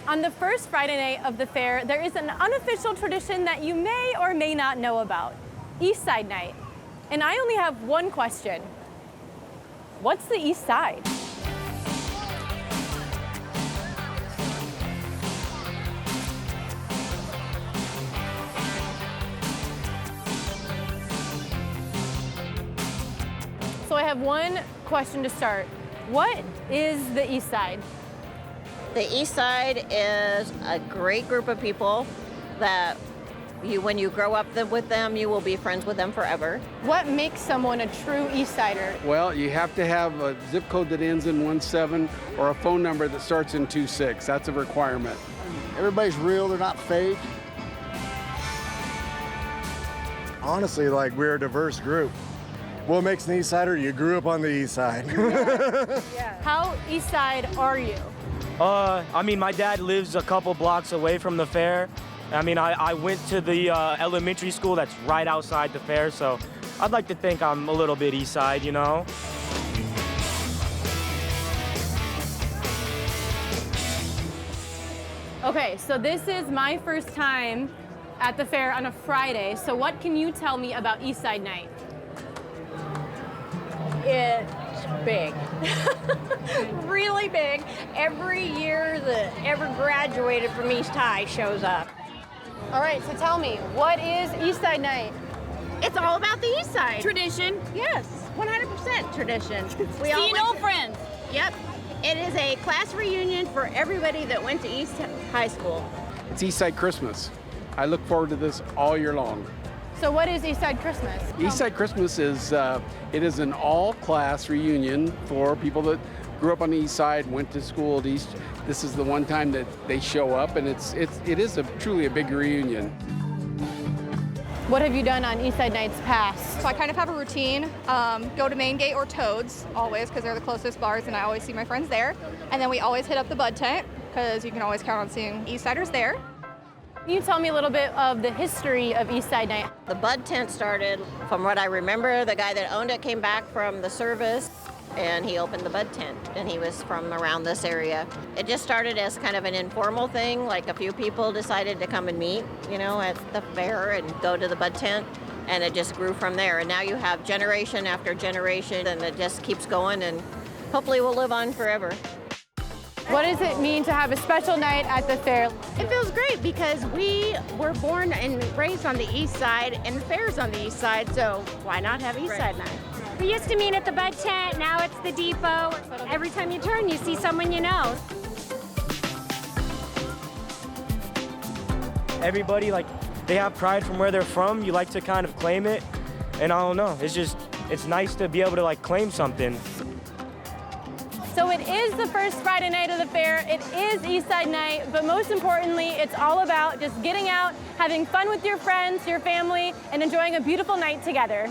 On the first Friday night of the fair, there is an unofficial tradition that you may or may not know about, Eastside Night. And I only have one question. What's the East Side? So I have one question to start. What is the East Side? The East Side is a great group of people that when you grow up with them, you will be friends with them forever. What makes someone a true East Sider? Well, you have to have a zip code that ends in 17 or a phone number that starts in 26. That's a requirement. Everybody's real, they're not fake. Honestly, like, we're a diverse group. What makes an East Sider? You grew up on the East Side. Yeah. How East Side are you? I mean, my dad lives a couple blocks away from the fair. I mean, I went to the elementary school that's right outside the fair, so I'd like to think I'm a little bit East Side, you know? Okay, so this is my first time at the fair on a Friday, so what can you tell me about East Side Night? It's big. Really big. Every year that ever graduated from East High shows up. All right, so tell me, what is East Side Night? It's all about the East Side. Tradition. Yes, 100% tradition. We all Seeing went old to- friends. Yep. It is a class reunion for everybody that went to East High School. It's Eastside Christmas. I look forward to this all year long. So what is East Side Christmas? Eastside Christmas is it is an all-class reunion for people that grew up on the East Side, went to school at East. This is the one time that they show up, and it is truly a big reunion. What have you done on East Side Nights past? So I kind of have a routine, go to Main Gate or Toads, always, because they're the closest bars and I always see my friends there. And then we always hit up the Bud Tent, because you can always count on seeing East Siders there. Can you tell me a little bit of the history of East Side Night? The Bud Tent started, from what I remember, the guy that owned it came back from the service and he opened the Bud Tent, and he was from around this area. It just started as kind of an informal thing, like a few people decided to come and meet, you know, at the fair and go to the Bud Tent, and it just grew from there. And now you have generation after generation, and it just keeps going, and hopefully will live on forever. What does it mean to have a special night at the fair? It feels great because we were born and raised on the East Side, and the fair's on the East Side, so why not have East Side Night? We used to meet at the Bud Tent, now it's the Depot. Every time you turn, you see someone you know. Everybody, like, they have pride from where they're from. You like to kind of claim it. And I don't know, it's nice to be able to, like, claim something. So it is the first Friday night of the fair, it is East Side Night, but most importantly, it's all about just getting out, having fun with your friends, your family, and enjoying a beautiful night together.